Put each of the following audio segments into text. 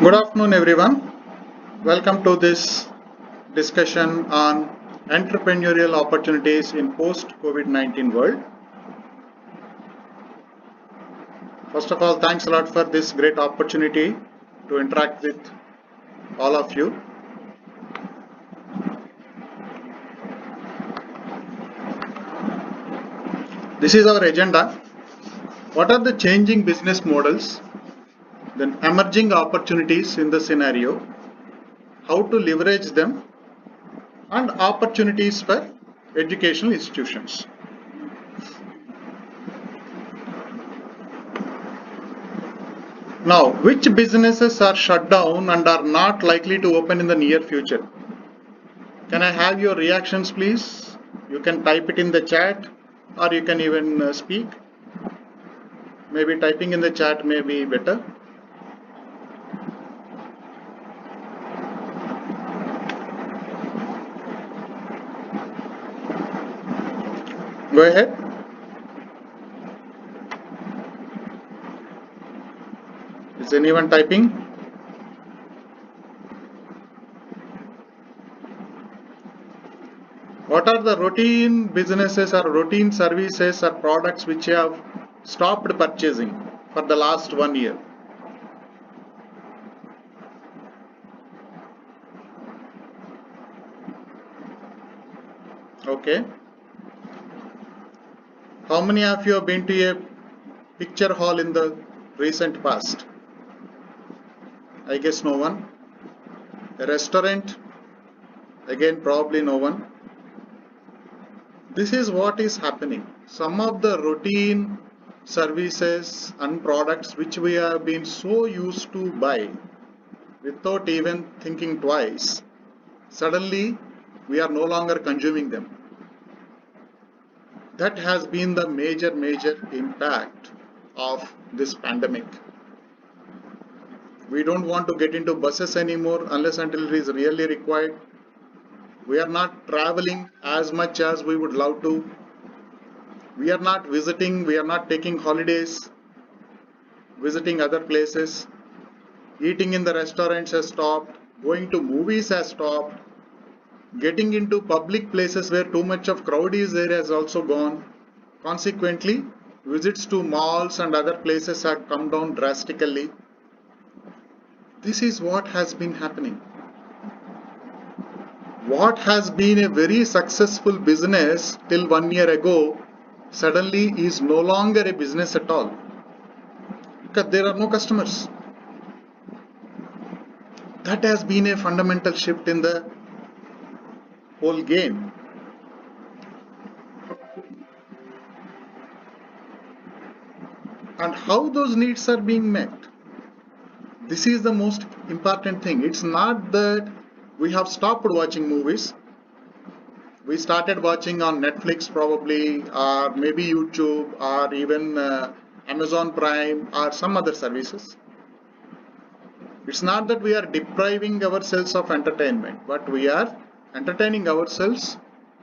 Good afternoon, everyone. Welcome to this discussion on entrepreneurial opportunities in post-COVID-19 world. First of all, thanks a lot for this great opportunity to interact with all of you. This is our agenda. What are the changing business models, then emerging opportunities in the scenario, how to leverage them, and opportunities for educational institutions. Now, which businesses are shut down and are not likely to open in the near future? Can I have your reactions, please? You can type it in the chat or you can even speak. Maybe typing in the chat may be better. Go ahead. Is anyone typing? What are the routine businesses or routine services or products which you have stopped purchasing for the last 1 year? Okay. How many of you have been to a picture hall in the recent past? I guess no one. A restaurant? Again, probably no one. This is what is happening. Some of the routine services and products which we have been so used to buy without even thinking twice, suddenly we are no longer consuming them. That has been the major impact of this pandemic. We don't want to get into buses anymore unless until it is really required. We are not traveling as much as we would love to. We are not visiting, we are not taking holidays, visiting other places. Eating in the restaurants has stopped, going to movies has stopped, getting into public places where too much of crowd is there has also gone. Consequently, visits to malls and other places have come down drastically. This is what has been happening. What has been a very successful business till 1 year ago suddenly is no longer a business at all because there are no customers. That has been a fundamental shift in the whole game. And how those needs are being met, this is the most important thing. It's not that we have stopped watching movies. We started watching on Netflix probably, or maybe YouTube, or even Amazon Prime, or some other services. It's not that we are depriving ourselves of entertainment, but we are entertaining ourselves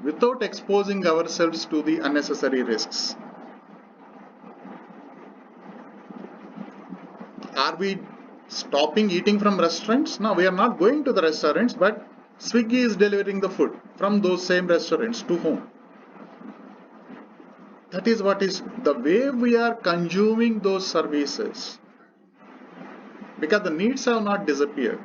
without exposing ourselves to the unnecessary risks. Are we stopping eating from restaurants? No, we are not going to the restaurants, but Swiggy is delivering the food from those same restaurants to home. That is what is the way we are consuming those services, because the needs have not disappeared,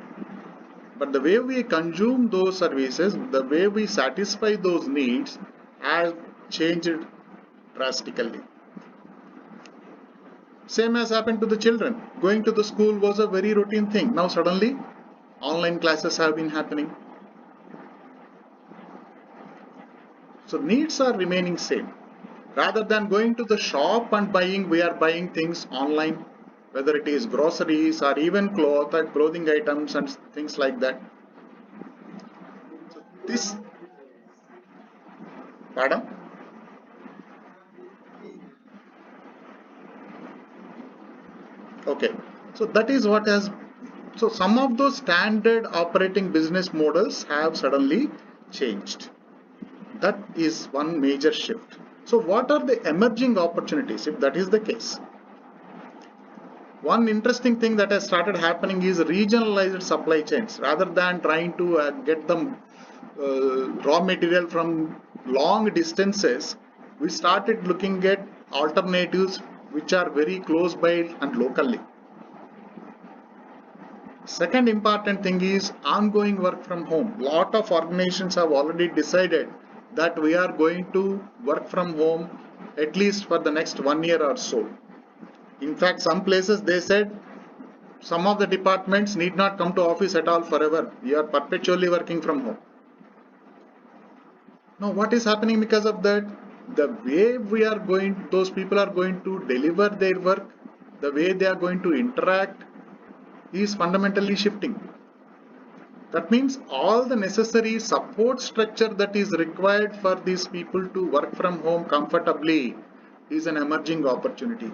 but the way we consume those services, the way we satisfy those needs has changed drastically. Same has happened to the children. Going to the school was a very routine thing. Now suddenly online classes have been happening. So needs are remaining same. Rather than going to the shop and buying, we are buying things online, whether it is groceries or even clothing items and things like that. So this, pardon? Okay. So that is what has, so some of those standard operating business models have suddenly changed. That is one major shift. So what are the emerging opportunities if that is the case? One interesting thing that has started happening is regionalized supply chains. Rather than trying to get them raw material from long distances, we started looking at alternatives which are very close by and locally. Second important thing is ongoing work from home. Lot of organizations have already decided that we are going to work from home at least for the next 1 year or so. In fact, some places they said some of the departments need not come to office at all forever. We are perpetually working from home. Now, what is happening because of that? The way those people are going to deliver their work, the way they are going to interact is fundamentally shifting. That means all the necessary support structure that is required for these people to work from home comfortably is an emerging opportunity.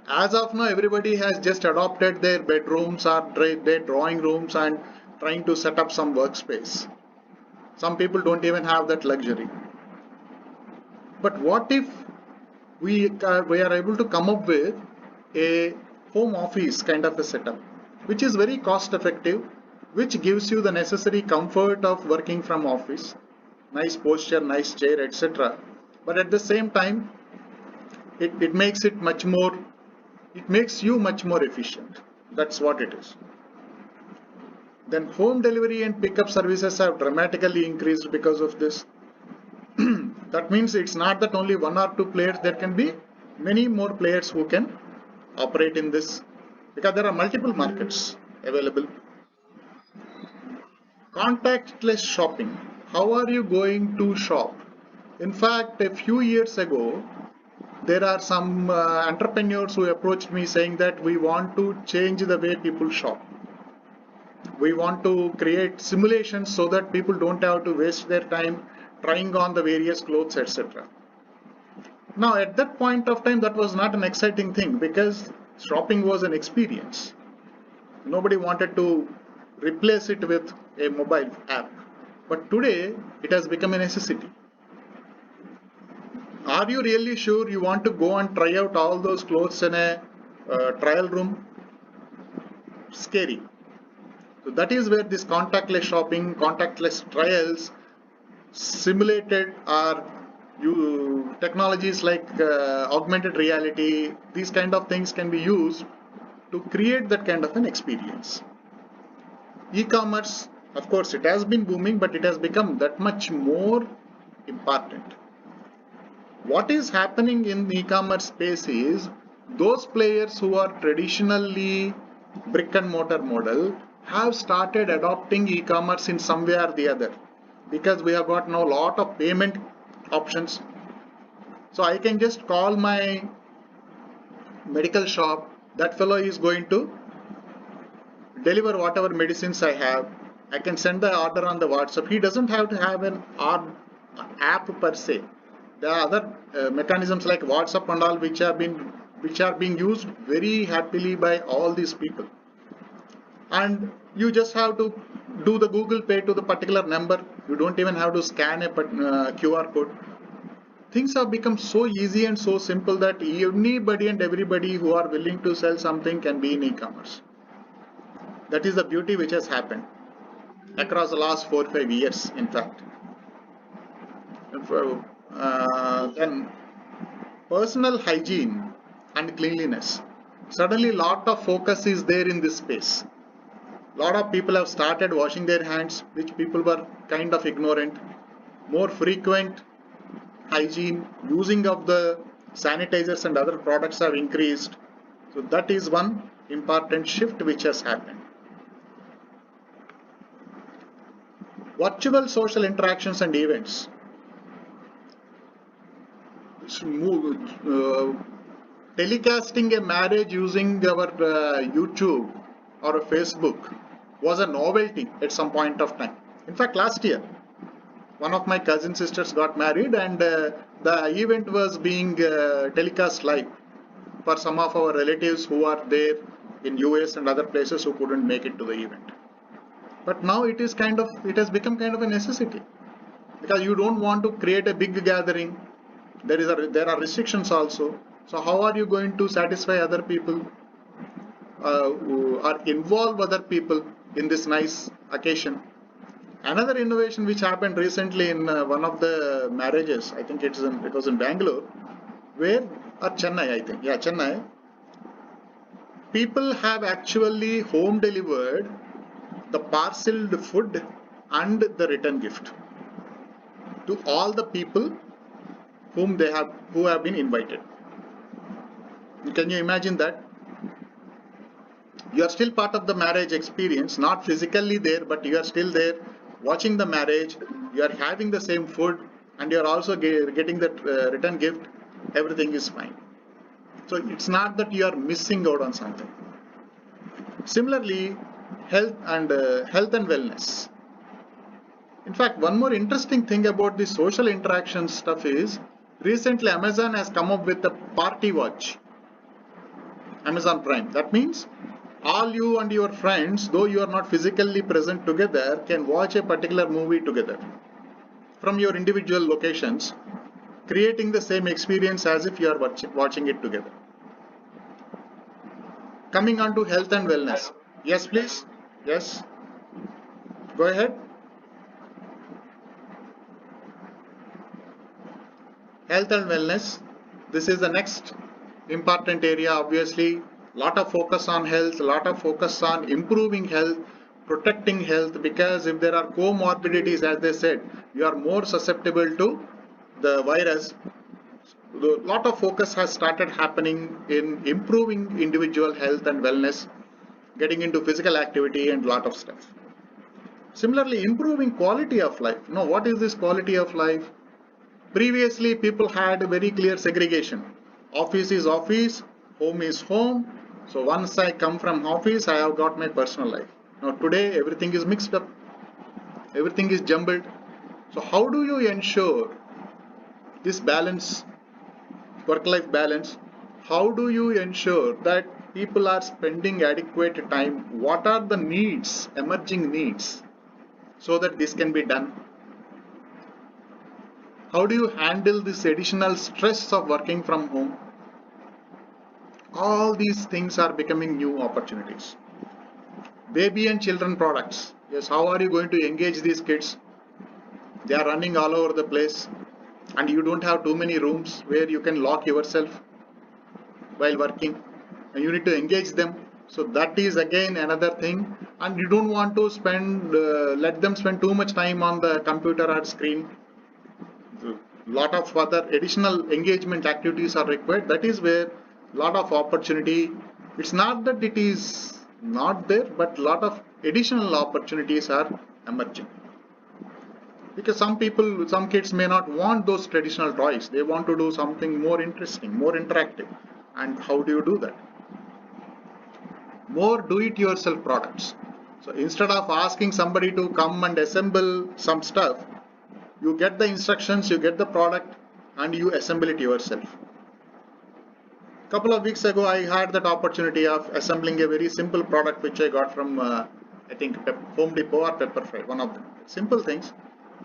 As of now, everybody has just adopted their bedrooms or their drawing rooms and trying to set up some workspace. Some people don't even have that luxury. But what if we are able to come up with a home office kind of a setup, which is very cost effective, which gives you the necessary comfort of working from office, nice posture, nice chair, etc. But at the same time, it makes it much more, it makes you much more efficient. That's what it is. Then home delivery and pickup services have dramatically increased because of this. That means it's not that only one or two players, there can be many more players who can operate in this because there are multiple markets available. Contactless shopping. How are you going to shop? In fact, a few years ago, there are some entrepreneurs who approached me saying that we want to change the way people shop. We want to create simulations so that people don't have to waste their time trying on the various clothes, etc. Now, at that point of time, that was not an exciting thing because shopping was an experience. Nobody wanted to replace it with a mobile app. But today, it has become a necessity. Are you really sure you want to go and try out all those clothes in a trial room? Scary. So that is where this contactless shopping, contactless trials, simulated or technologies like augmented reality, these kind of things can be used to create that kind of an experience. E-commerce, of course, it has been booming, but it has become that much more important. What is happening in the e-commerce space is those players who are traditionally brick and mortar model have started adopting e-commerce in some way or the other because we have got now a lot of payment options. So I can just call my medical shop, that fellow is going to deliver whatever medicines I have. I can send the order on the WhatsApp. He doesn't have to have an app per se. There are other mechanisms like WhatsApp and all which are being used very happily by all these people. And you just have to do the Google Pay to the particular number. You don't even have to scan a QR code. Things have become so easy and so simple that anybody and everybody who are willing to sell something can be in e-commerce. That is the beauty which has happened across the last 4 or 5 years, in fact. Then personal hygiene and cleanliness. Suddenly, a lot of focus is there in this space. A lot of people have started washing their hands, which people were kind of ignorant. More frequent hygiene, using of the sanitizers and other products have increased. So that is one important shift which has happened. Virtual social interactions and events. Telecasting a marriage using our YouTube or a Facebook was a novelty at some point of time. In fact, last year, one of my cousin sisters got married and the event was being telecast live for some of our relatives who are there in US and other places who couldn't make it to the event. But now it has become kind of a necessity because you don't want to create a big gathering. There are restrictions also. So how are you going to satisfy other people or involve other people in this nice occasion? Another innovation which happened recently in one of the marriages, I think it was in Bangalore, where or Chennai, I think, yeah, Chennai. People have actually home delivered the parceled food and the return gift to all the people who have been invited. Can you imagine that? You are still part of the marriage experience, not physically there, but you are still there watching the marriage. You are having the same food, and you are also getting that return gift. Everything is fine. So it's not that you are missing out on something. Similarly, health and wellness. In fact, one more interesting thing about the social interaction stuff is recently Amazon has come up with a party watch. Amazon Prime. That means all you and your friends, though you are not physically present together, can watch a particular movie together from your individual locations, creating the same experience as if you are watching it together. Coming on to health and wellness. Yes, please. Yes. Go ahead. Health and wellness. This is the next important area. Obviously, lot of focus on health, lot of focus on improving health, protecting health, because if there are comorbidities, as they said, you are more susceptible to the virus. A lot of focus has started happening in improving individual health and wellness, getting into physical activity and lot of stuff. Similarly, improving quality of life. Now, what is this quality of life? Previously, people had a very clear segregation. Office is office, home is home. So once I come from office, I have got my personal life. Now today, everything is mixed up. Everything is jumbled. So how do you ensure this balance, work-life balance? How do you ensure that people are spending adequate time? What are the needs, emerging needs, so that this can be done? How do you handle this additional stress of working from home? All these things are becoming new opportunities. Baby and children products. Yes, how are you going to engage these kids? They are running all over the place, and you don't have too many rooms where you can lock yourself while working, and you need to engage them. So that is again another thing, and you don't want to let them spend too much time on the computer or screen. Lot of other additional engagement activities are required. That is where lot of opportunity. It's not that it is not there, but lot of additional opportunities are emerging, because some kids may not want those traditional toys. They want to do something more interesting, more interactive. And how do you do that? More do-it-yourself products. So instead of asking somebody to come and assemble some stuff, you get the instructions, you get the product, and you assemble it yourself. Couple of weeks ago, I had that opportunity of assembling a very simple product which I got from I think Home Depot or Pepperfry, one of them. Simple things,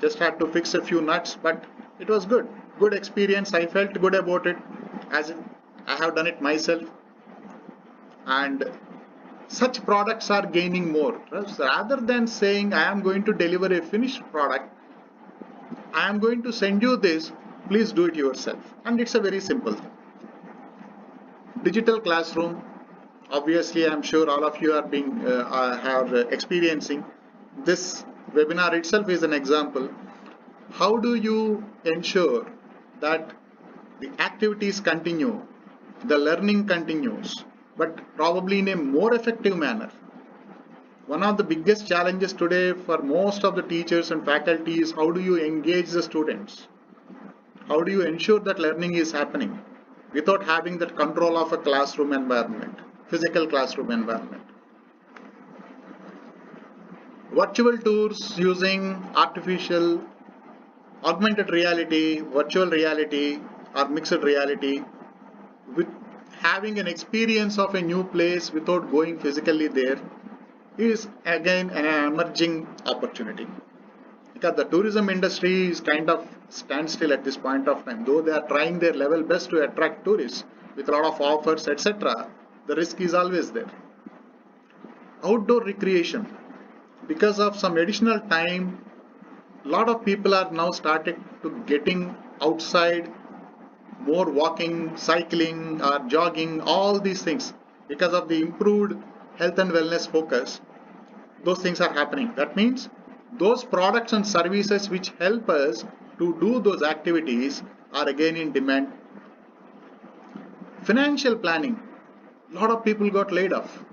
just had to fix a few nuts, but it was good experience. I felt good about it, as in I have done it myself. And such products are gaining more. Rather than saying I am going to deliver a finished product, I am going to send you this, please do it yourself. And it's a very simple thing. Digital classroom. Obviously, I'm sure all of you are experiencing. This webinar itself is an example. How do you ensure that the activities continue, the learning continues, but probably in a more effective manner? One of the biggest challenges today for most of the teachers and faculty is how do you engage the students? How do you ensure that learning is happening without having that control of a classroom environment, physical classroom environment? Virtual tours using artificial, augmented reality, virtual reality, or mixed reality, with having an experience of a new place without going physically there, is again an emerging opportunity. Because the tourism industry is kind of standstill at this point of time, though they are trying their level best to attract tourists, with a lot of offers, etc., the risk is always there. Outdoor recreation. Because of some additional time, a lot of people are now started to getting outside, more walking, cycling, or jogging, all these things. Because of the improved health and wellness focus, those things are happening. That means those products and services which help us to do those activities are again in demand. Financial planning. A lot of people got laid off.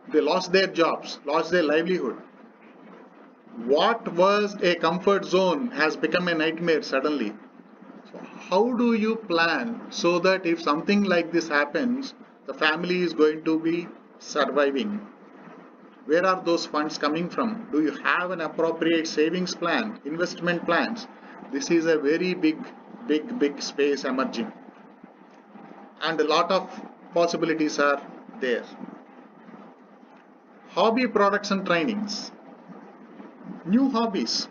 They lost their jobs, lost their livelihood. What was a comfort zone has become a nightmare suddenly. So how do you plan so that if something like this happens, the family is going to be surviving? Where are those funds coming from? Do you have an appropriate savings plan, investment plans? This is a very big space emerging. And a lot of possibilities are there. Hobby products and trainings. New hobbies.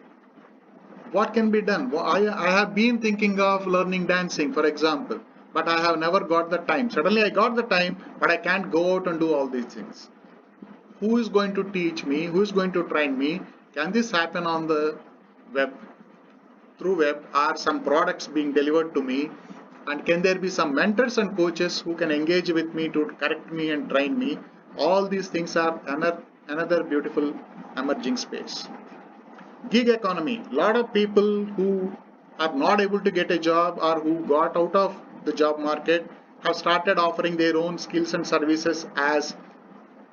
What can be done? I have been thinking of learning dancing, for example, but I have never got the time. Suddenly I got the time, but I can't go out and do all these things. Who is going to teach me? Who is going to train me? Can this happen on the web? Through web, are some products being delivered to me? And can there be some mentors and coaches who can engage with me to correct me and train me? All these things are another beautiful emerging space. Gig economy. A lot of people who are not able to get a job or who got out of the job market have started offering their own skills and services as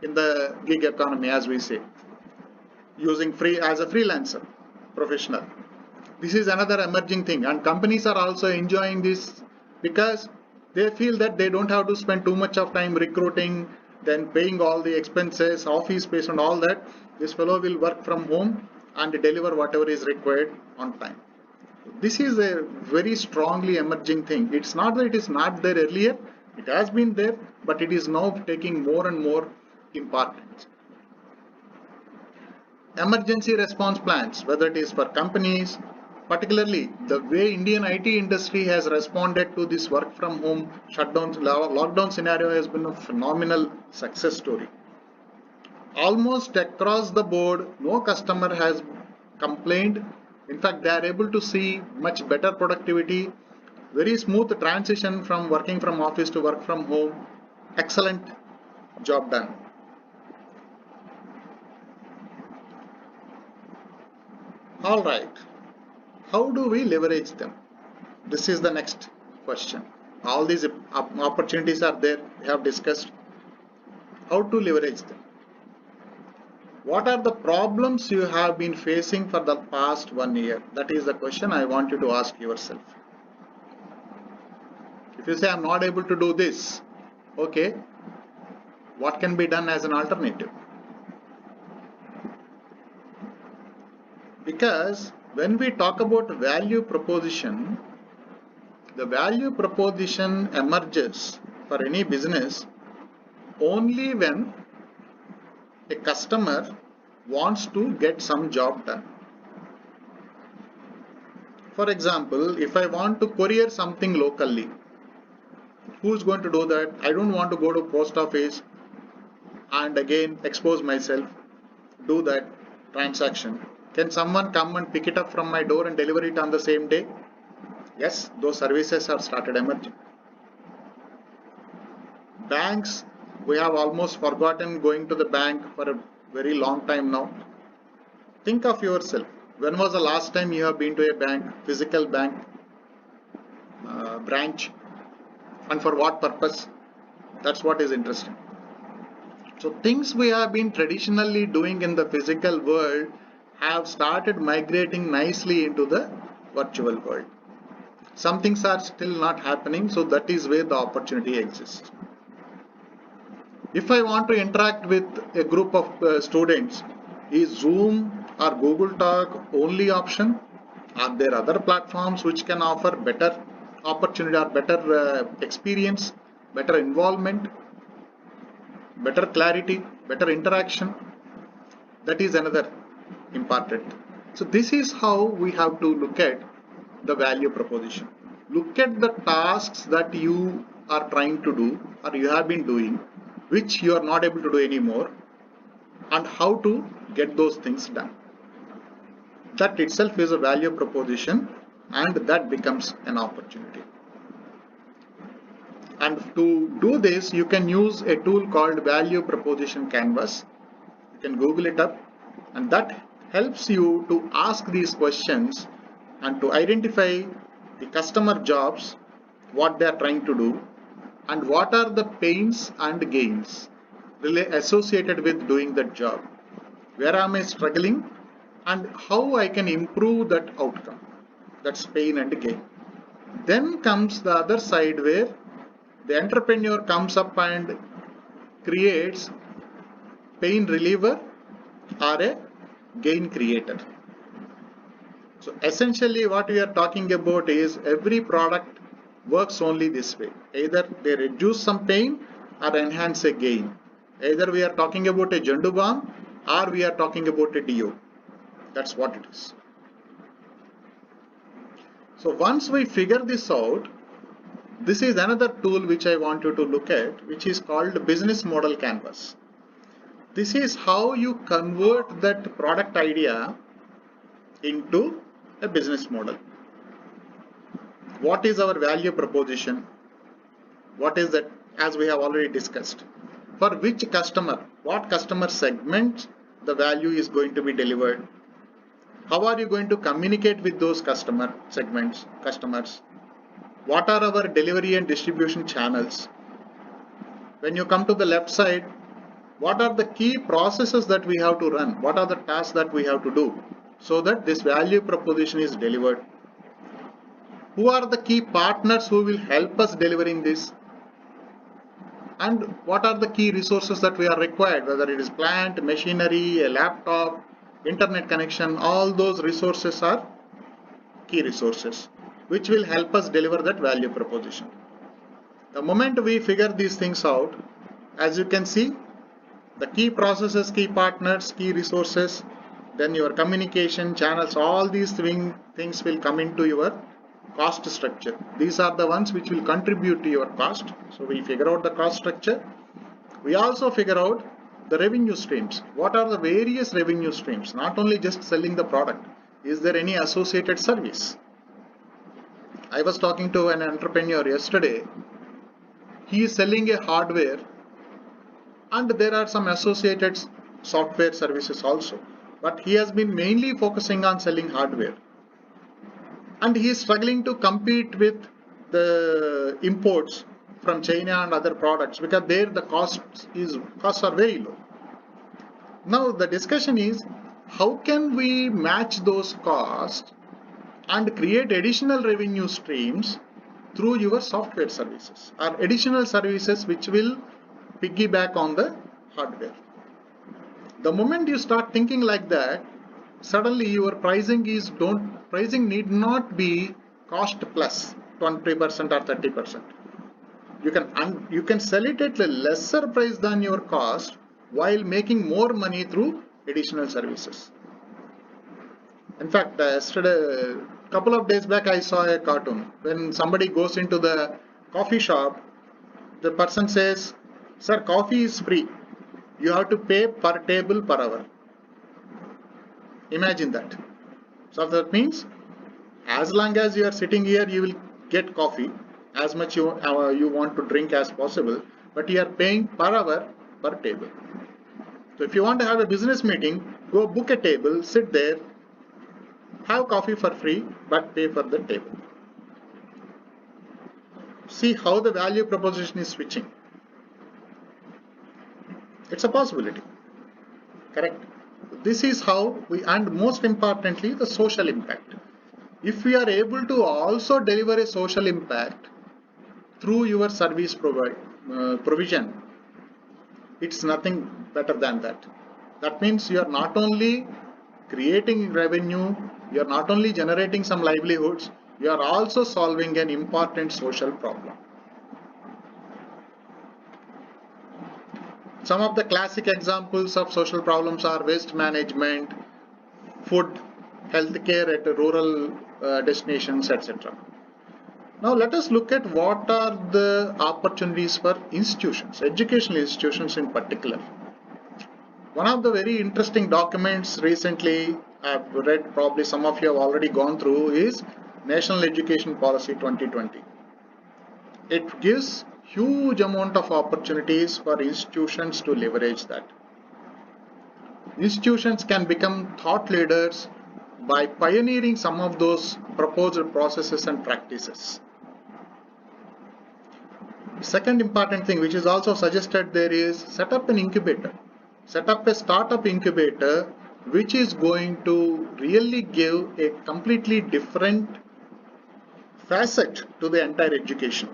in the gig economy, as we say, using free as a freelancer professional. This is another emerging thing, and companies are also enjoying this because they feel that they don't have to spend too much of time recruiting, then paying all the expenses, office space and all that. This fellow will work from home and deliver whatever is required on time. This is a very strongly emerging thing. It's not that it is not there earlier, it has been there, but it is now taking more and more importance. Emergency response plans, whether it is for companies, particularly the way Indian IT industry has responded to this work from home shutdown, lockdown scenario has been a phenomenal success story. Almost across the board, no customer has complained. In fact, they are able to see much better productivity, very smooth transition from working from office to work from home. Excellent job done. All right. How do we leverage them? This is the next question. All these opportunities are there, we have discussed. How to leverage them? What are the problems you have been facing for the past 1 year? That is the question I want you to ask yourself. If you say I'm not able to do this, okay, what can be done as an alternative? Because when we talk about value proposition, the value proposition emerges for any business only when a customer wants to get some job done. For example, if I want to courier something locally, who's going to do that? I don't want to go to post office and again expose myself, do that transaction. Can someone come and pick it up from my door and deliver it on the same day? Yes, those services have started emerging. Banks, we have almost forgotten going to the bank for a very long time now. Think of yourself. When was the last time you have been to a bank, physical bank, branch, and for what purpose? That's what is interesting. So things we have been traditionally doing in the physical world have started migrating nicely into the virtual world. Some things are still not happening, so that is where the opportunity exists. If I want to interact with a group of students, is Zoom or Google Talk only option? Are there other platforms which can offer better opportunity or better experience, better involvement, better clarity, better interaction? That is another important. So this is how we have to look at the value proposition. look at the tasks that you are trying to do or you have been doing, which you are not able to do anymore, and how to get those things done. That itself is a value proposition, and that becomes an opportunity. And to do this, you can use a tool called Value Proposition Canvas. You can Google it up, and that helps you to ask these questions and to identify the customer jobs, what they are trying to do, and what are the pains and gains associated with doing that job. Where am I struggling and how I can improve that outcome. That's pain and gain. Then comes the other side where the entrepreneur comes up and creates pain reliever or a gain creator. So essentially what we are talking about is every product works only this way. Either they reduce some pain or enhance a gain. Either we are talking about a Jandu balm or we are talking about a DO. That's what it is. So once we figure this out, this is another tool which I want you to look at, which is called Business Model Canvas. This is how you convert that product idea into a business model. What is our value proposition? What is that, as we have already discussed? For which customer, what customer segment the value is going to be delivered? How are you going to communicate with those customer segments, customers? What are our delivery and distribution channels? When you come to the left side, what are the key processes that we have to run? What are the tasks that we have to do so that this value proposition is delivered? Who are the key partners who will help us delivering this? And what are the key resources that we are required, whether it is plant, machinery, a laptop, internet connection, all those resources are key resources which will help us deliver that value proposition. The moment we figure these things out, as you can see, the key processes, key partners, key resources, then your communication channels, all these things will come into your cost structure. These are the ones which will contribute to your cost. So we figure out the cost structure. We also figure out the revenue streams. What are the various revenue streams? Not only just selling the product. Is there any associated service? I was talking to an entrepreneur yesterday. He is selling a hardware and there are some associated software services also. But he has been mainly focusing on selling hardware. And he is struggling to compete with the imports from China and other products because there the costs are very low. Now the discussion is how can we match those costs and create additional revenue streams through your software services or additional services which will piggyback on the hardware. The moment you start thinking like that, suddenly your pricing need not be cost plus 20% or 30%. You can sell it at a lesser price than your cost while making more money through additional services. In fact, yesterday, a couple of days back, I saw a cartoon. When somebody goes into the coffee shop, the person says, "Sir, coffee is free. You have to pay per table per hour." Imagine that. So that means as long as you are sitting here, you will get coffee as much you want to drink as possible, but you are paying per hour per table. So if you want to have a business meeting, go book a table, sit there, have coffee for free, but pay for the table. See how the value proposition is switching. It's a possibility. Correct? This is how and most importantly, the social impact. If we are able to also deliver a social impact through your service provision, it's nothing better than that. That means you are not only creating revenue, you are not only generating some livelihoods, you are also solving an important social problem. Some of the classic examples of social problems are waste management, food, healthcare at rural destinations, etc. Now let us look at what are the opportunities for institutions, educational institutions in particular. One of the very interesting documents recently I've read, probably some of you have already gone through, is National Education Policy 2020. It gives huge amount of opportunities for institutions to leverage that. Institutions can become thought leaders by pioneering some of those proposed processes and practices. Second important thing which is also suggested there is set up an incubator. Set up a startup incubator which is going to really give a completely different facet to the entire education.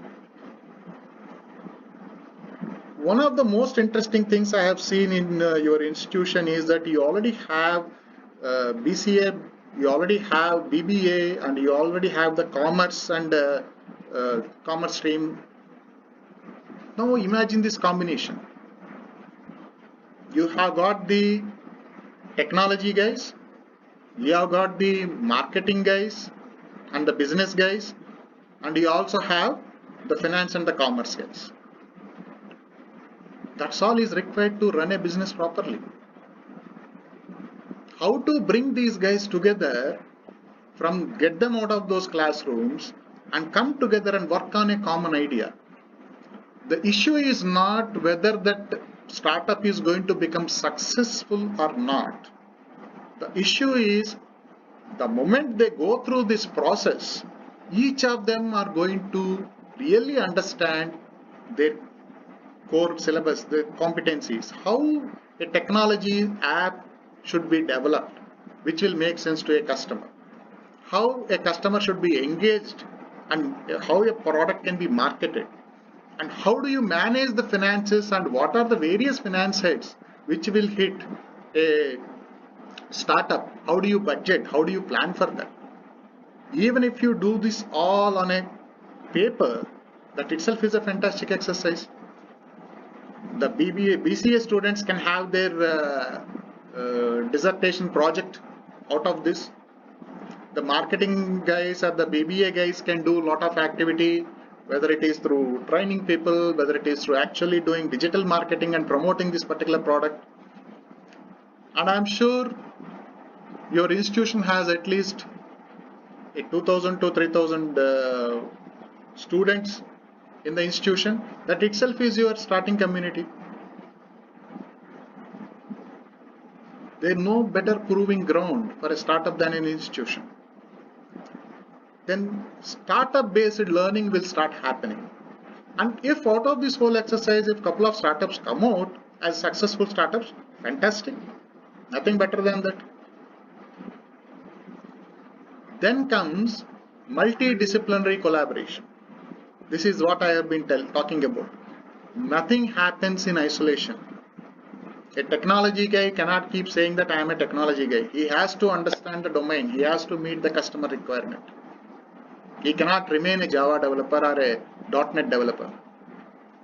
One of the most interesting things I have seen in your institution is that you already have BCA, you already have BBA, and you already have the commerce and commerce stream. Now imagine this combination. You have got the technology guys, you have got the marketing guys and the business guys, and you also have the finance and the commerce guys. That's all is required to run a business properly. How to bring these guys together, get them out of those classrooms and come together and work on a common idea. The issue is not whether that startup is going to become successful or not. The issue is the moment they go through this process, each of them are going to really understand their core syllabus, the competencies, how a technology app should be developed, which will make sense to a customer, how a customer should be engaged, and how a product can be marketed, and how do you manage the finances, and what are the various finance heads which will hit a startup, how do you budget, how do you plan for that. Even if you do this all on a paper, that itself is a fantastic exercise. The BCA students can have their dissertation project out of this. The marketing guys or the BBA guys can do a lot of activity, whether it is through training people, whether it is through actually doing digital marketing and promoting this particular product. And I'm sure your institution has at least 2,000 to 3,000 students in the institution. That itself is your starting community. There's no better proving ground for a startup than an institution. Then startup based learning will start happening. And if out of this whole exercise, if a couple of startups come out as successful startups, fantastic. Nothing better than that. Then comes multidisciplinary collaboration. This is what I have been talking about. Nothing happens in isolation. A technology guy cannot keep saying that I am a technology guy. He has to understand the domain. He has to meet the customer requirement. He cannot remain a Java developer or a .NET developer.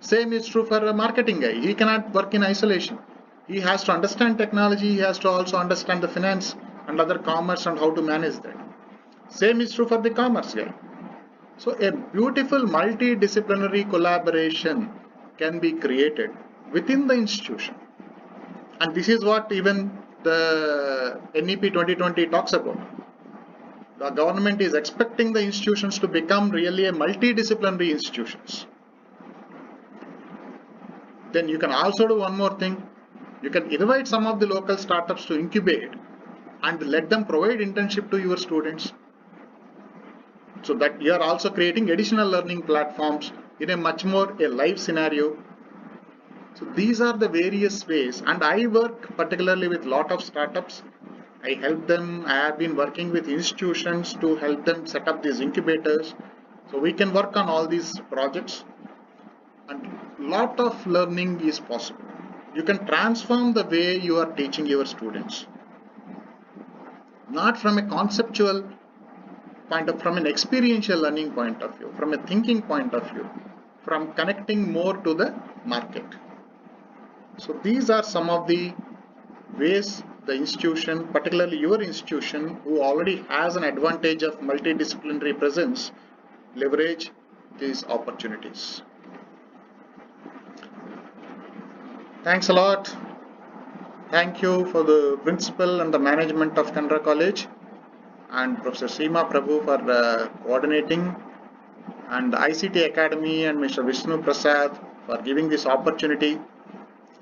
Same is true for a marketing guy. He cannot work in isolation. He has to understand technology. He has to also understand the finance and other commerce and how to manage that. Same is true for the commerce guy. So a beautiful multidisciplinary collaboration can be created within the institution. And this is what even the NEP 2020 talks about. The government is expecting the institutions to become really a multidisciplinary institutions. Then you can also do one more thing. You can invite some of the local startups to incubate and let them provide internship to your students. So that you are also creating additional learning platforms in a much more a live scenario. So these are the various ways, and I work particularly with lot of startups. I help them. I have been working with institutions to help them set up these incubators. So we can work on all these projects, and lot of learning is possible. You can transform the way you are teaching your students, not from a conceptual point of, from an experiential learning point of view, from a thinking point of view, from connecting more to the market. So these are some of the ways the institution, particularly your institution, who already has an advantage of multidisciplinary presence, leverage these opportunities. Thanks a lot. Thank you for the principal and the management of Canara College and Professor Seema Prabhu for coordinating, and the ICT Academy and Mr. Vishnu Prasad for giving this opportunity.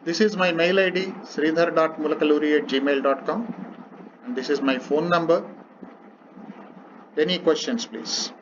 This is my mail ID sridhar.mulakaluri@gmail.com, and this is my phone number. Any questions, please?